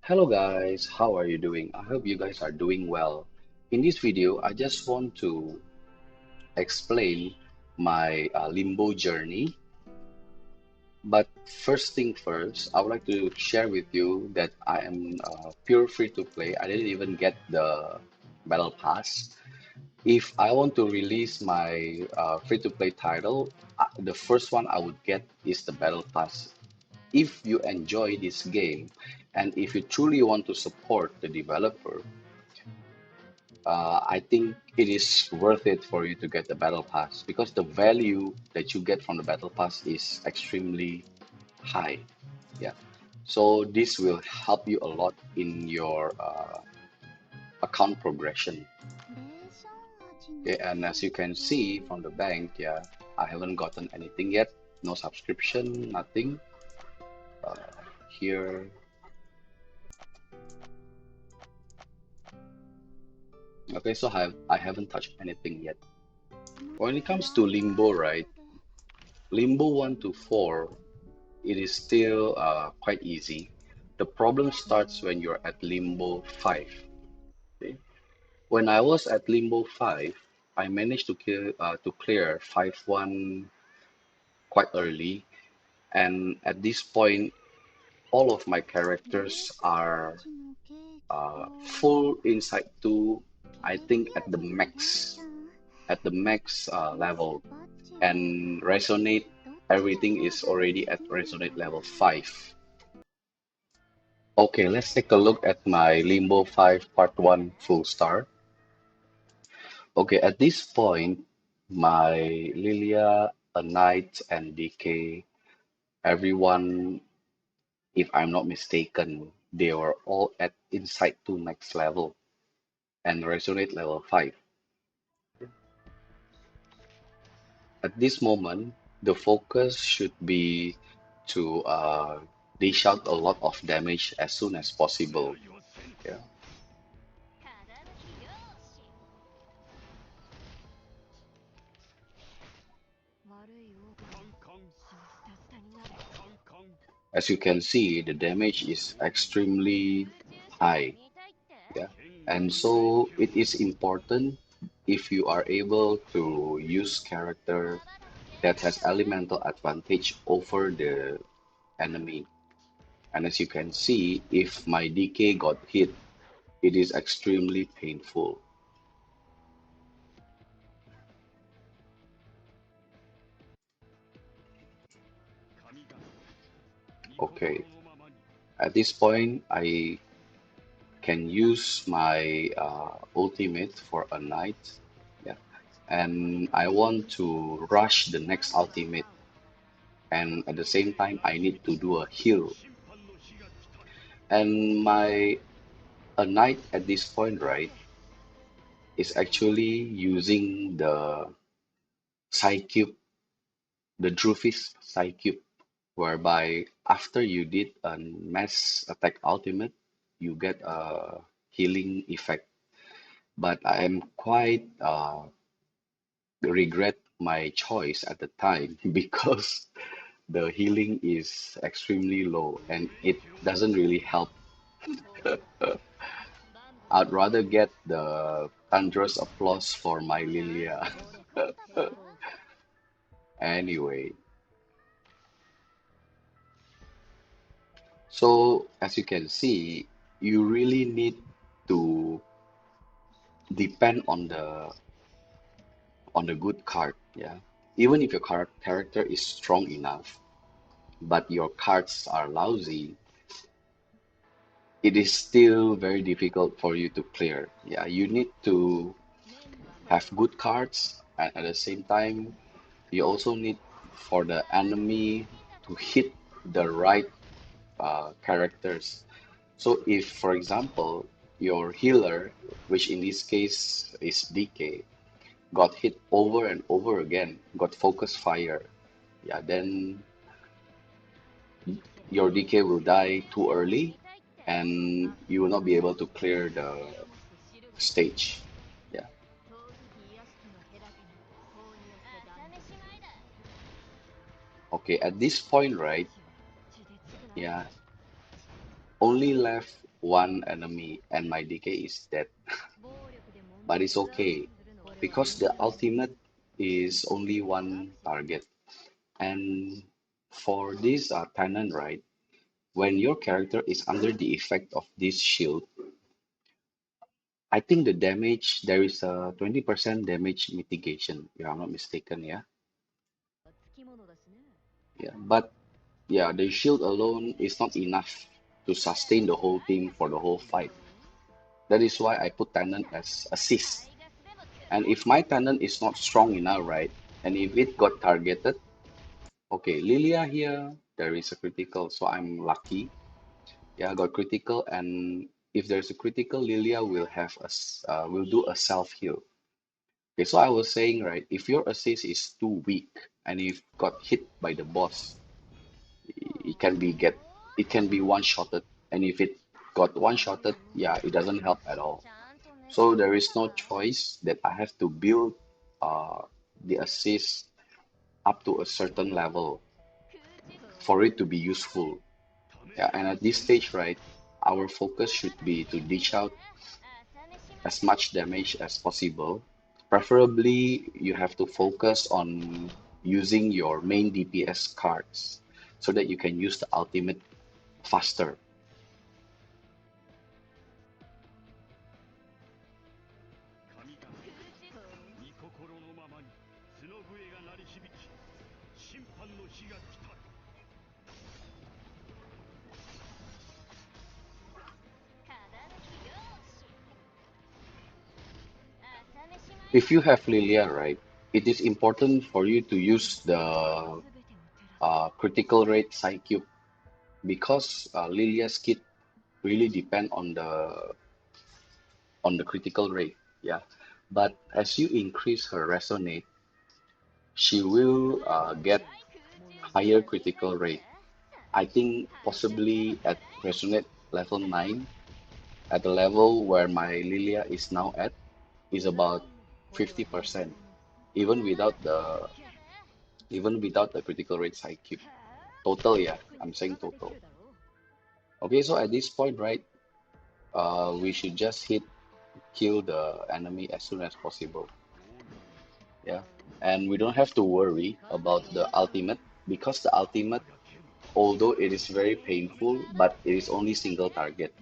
Hello guys, how are you doing? I hope you guys are doing well. In this video, I just want to explain my Limbo journey. But first thing first, I would like to share with you that I am pure free to play. I didn't even get the Battle Pass. If I want to release my free to play title, the first one I would get is the Battle Pass. If you enjoy this game and if you truly want to support the developer, I think it is worth it for you to get the battle pass because the value that you get from the battle pass is extremely high. Yeah. So this will help you a lot in your account progression. Okay, and as you can see from the bank, yeah, I haven't gotten anything yet. No subscription, nothing. Uh, Here, okay, so I haven't touched anything yet. When it comes to Limbo, right? Limbo 1 to 4, it is still quite easy. The problem starts when you're at Limbo 5. Okay? When I was at Limbo 5, I managed to clear 5-1 quite early, and at this point, all of my characters are full inside 2, I think at the max level, and Resonate, everything is already at Resonate level 5. Okay, let's take a look at my Limbo 5 Part 1 full star. Okay, at this point, my Lilia, a Knight, and DK, everyone, if I'm not mistaken, they were all at Insight 2 max level and Resonate level 5. At this moment, the focus should be to dish out a lot of damage as soon as possible. Yeah. As you can see, the damage is extremely high. Yeah. And so it is important if you are able to use character that has elemental advantage over the enemy. And as you can see, if my DK got hit, it is extremely painful. Okay, at this point, I can use my ultimate for a knight. Yeah, and I want to rush the next ultimate, and at the same time, I need to do a heal. And my a knight at this point, right, is actually using the Psycube, the Drufis Psycube, whereby after you did a mass attack ultimate, you get a healing effect. But I am quite regret my choice at the time because the healing is extremely low and it doesn't really help. I'd rather get the thunderous applause for my Lilia. Anyway, so as you can see, you really need to depend on the good card. Yeah, even if your character is strong enough, but your cards are lousy, it is still very difficult for you to clear. Yeah, you need to have good cards, and at the same time, you also need for the enemy to hit the right characters. So if, for example, your healer, which in this case is DK, got hit over and over again, got focus fire, yeah, then your DK will die too early and you will not be able to clear the stage. Yeah. Okay, at this point, right? Yeah, only left one enemy and my DK is dead. But it's okay because the ultimate is only one target. And for this tenant, right, when your character is under the effect of this shield, I think the damage, there is a 20% damage mitigation, if I'm not mistaken, yeah. Yeah, but yeah, the shield alone is not enough to sustain the whole team for the whole fight. That is why I put Tenant as assist. And if my Tenant is not strong enough, right, and if it got targeted, okay, Lilia here, there is a critical, so I'm lucky. Yeah, I got critical, and if there's a critical, Lilia will have will do a self heal. Okay, so I was saying, right, if your assist is too weak and if got hit by the boss, it can be get it can be one-shotted, and if it got one-shotted, yeah, it doesn't help at all. So there is no choice that I have to build uh, the assist up to a certain level for it to be useful. Yeah, and at this stage, right, our focus should be to dish out as much damage as possible. Preferably, you have to focus on using your main DPS cards so that you can use the ultimate faster. If you have Lilia, right, it is important for you to use the critical rate side cube because Lilia's kit really depend on the critical rate. Yeah, but as you increase her resonate, she will get higher critical rate. I think possibly at resonate level 9, at the level where my Lilia is now at, is about 50%, even without the critical rate side cube. Total, yeah, I'm saying total. Okay, so at this point, right, we should just kill the enemy as soon as possible. Yeah, and we don't have to worry about the ultimate because the ultimate, although it is very painful, but it is only single target.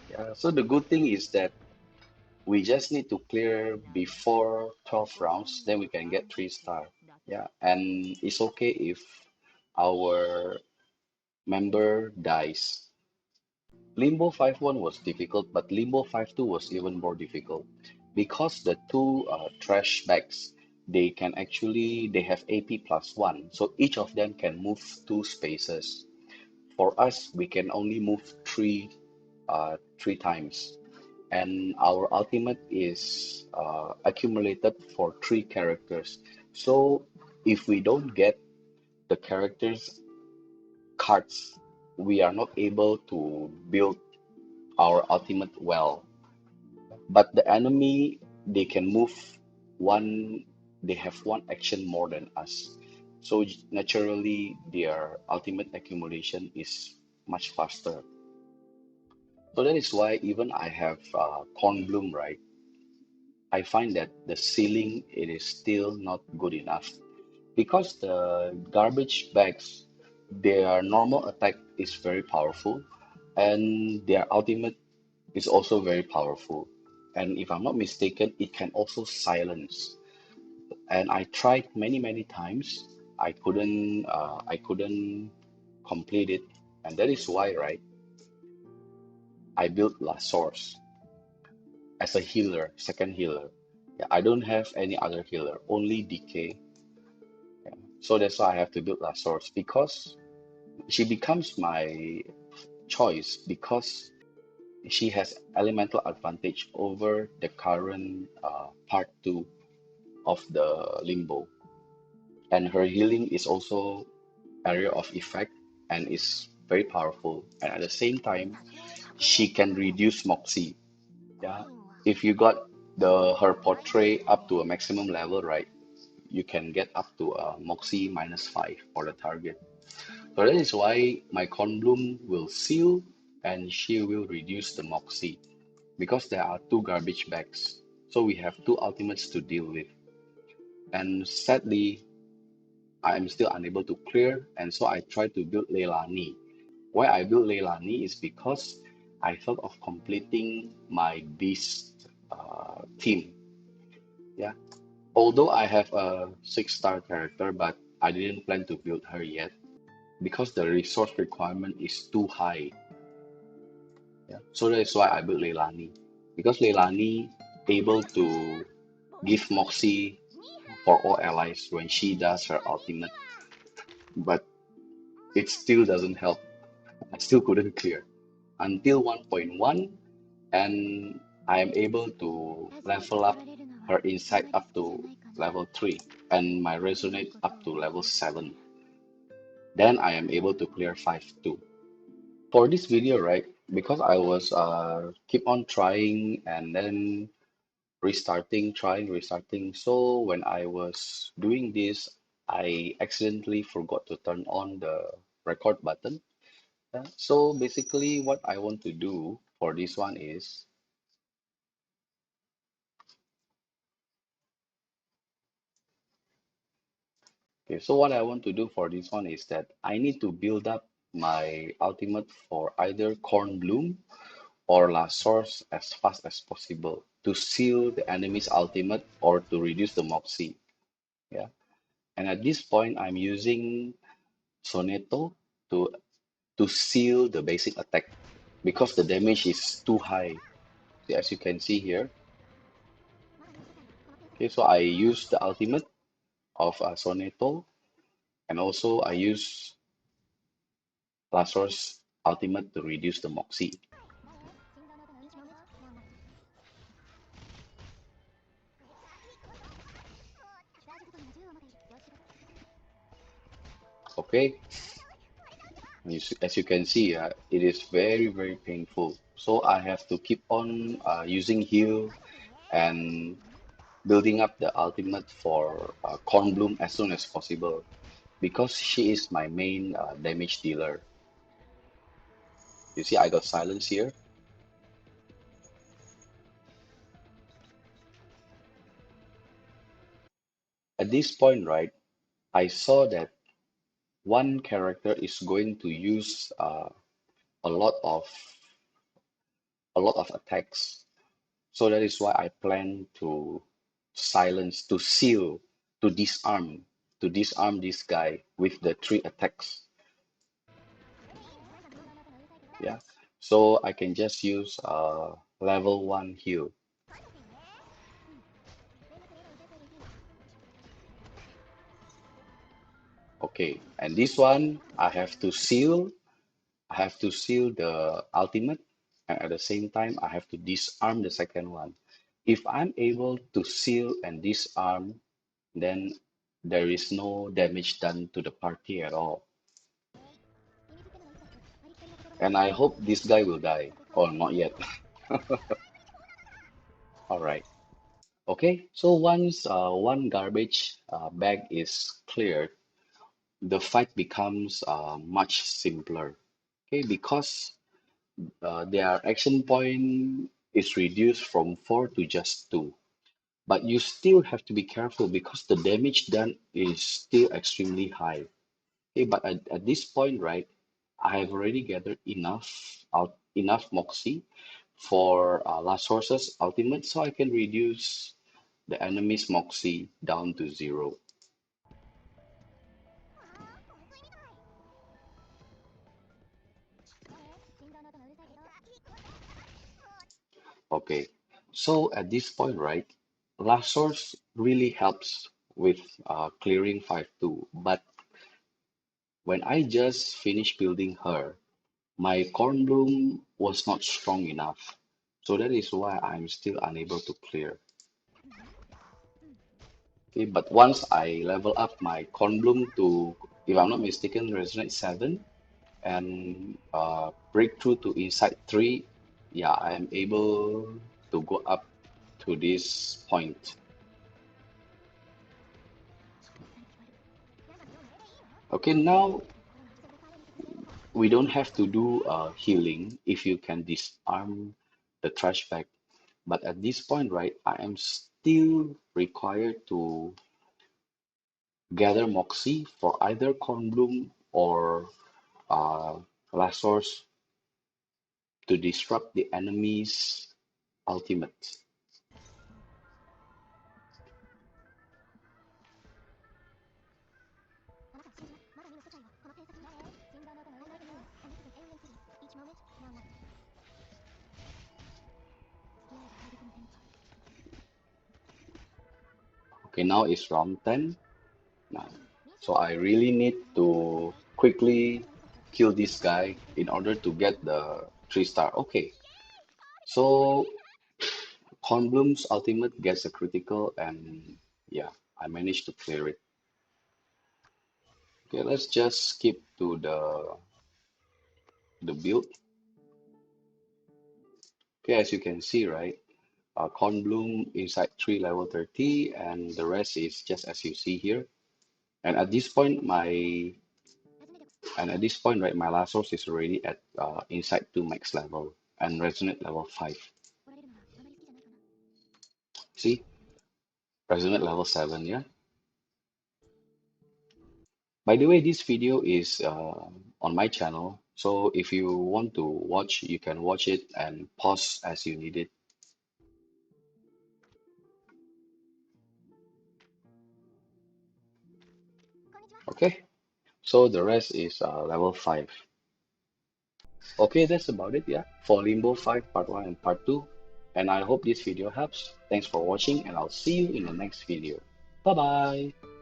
Yeah, so the good thing is that we just need to clear before 12 rounds, then we can get 3 star. Yeah, and it's okay if our member dies. Limbo 5.1 was difficult, but Limbo 5.2 was even more difficult because the two trash bags, they have AP plus 1, so each of them can move 2 spaces. For us, we can only move 3 times, and our ultimate is accumulated for 3 characters. So if we don't get the characters cards, we are not able to build our ultimate well. But the enemy, they can move one, they have one action more than us. So naturally, their ultimate accumulation is much faster. So that is why even I have Corn Bloom, right? I find that the ceiling, it is still not good enough because the garbage bags, their normal attack is very powerful and their ultimate is also very powerful. And if I'm not mistaken, it can also silence. And I tried many times. I couldn't complete it. And that is why, right, I built Last Source as a healer, second healer. Yeah, I don't have any other healer, only DK. Yeah. So that's why I have to build Last Source because she becomes my choice because she has elemental advantage over the current part 2 of the Limbo, and her healing is also area of effect and is very powerful, and at the same time she can reduce Moxie. Yeah, if you got the her portrait up to a maximum level, right, you can get up to a Moxie -5 for the target. So that is why my Corn Bloom will seal and she will reduce the Moxie because there are two garbage bags. So we have two ultimates to deal with. And sadly, I am still unable to clear, and so I tried to build Leilani. Why I built Leilani is because I thought of completing my beast team. Yeah, although I have a 6-star character, but I didn't plan to build her yet because the resource requirement is too high. Yeah, so that's why I built Leilani because Leilani able to give Moxie for all allies when she does her ultimate, but it still doesn't help. I still couldn't clear until 1.1, and I am able to level up her insight up to level 3 and my resonate up to level 7. Then I am able to clear 5 too. For this video, right, because I was keep on trying and then restarting, trying, restarting. So when I was doing this, I accidentally forgot to turn on the record button. So basically, what I want to do for this one is, okay, so what I want to do for this one is that I need to build up my ultimate for either Corn Bloom or La Source as fast as possible to seal the enemy's ultimate or to reduce the Moxie. Yeah. And at this point, I'm using Soneto to seal the basic attack because the damage is too high. See, as you can see here. Okay, so I use the ultimate of Soneto, and also I use Lasor's ultimate to reduce the Moxie. Okay, as you can see, it is very, very painful. So I have to keep on using heal and building up the ultimate for Cornbloom as soon as possible because she is my main damage dealer. You see, I got silence here. At this point, right, I saw that one character is going to use a lot of attacks. So that is why I plan to silence, to seal, to disarm this guy with the 3 attacks. Yeah. So I can just use level 1 heal. Okay. And this one I have to seal the ultimate, and at the same time I have to disarm the second one. If I'm able to seal and disarm, then there is no damage done to the party at all. And I hope this guy will die. Or not yet. All right. Okay. So once one garbage bag is cleared, the fight becomes much simpler. Okay, because their action point is reduced from 4 to just 2. But you still have to be careful because the damage done is still extremely high. Okay, but at this point, right, I have already gathered enough Moxie for Last Source's ultimate, so I can reduce the enemy's Moxie down to 0. Okay, so at this point, right, Last Source really helps with clearing 5-2, but when I just finished building her, my corn bloom was not strong enough. So that is why I'm still unable to clear. Okay, but once I level up my corn bloom to, if I'm not mistaken, resonate 7 and breakthrough to insight 3, yeah, I am able to go up to this point. Okay, now we don't have to do healing if you can disarm the trash bag. But at this point, right, I am still required to gather Moxie for either Cornbloom or uh, Lasors to disrupt the enemy's ultimate. Okay, now it's round 10. Now, so I really need to quickly kill this guy in order to get the 3 star. Okay, so Cornbloom's ultimate gets a critical, and yeah, I managed to clear it. Okay, let's just skip to the build. Okay, as you can see, right, Cornbloom inside 3 level 30, and the rest is just as you see here. And at this point, right, my last source is already at inside 2 max level and resonate level 5. See, resonate level 7, yeah. By the way, this video is on my channel, so if you want to watch, you can watch it and pause as you need it. Okay, so the rest is level 5. Okay, that's about it, yeah, for Limbo 5 Part 1 and Part 2. And I hope this video helps. Thanks for watching, and I'll see you in the next video. Bye bye.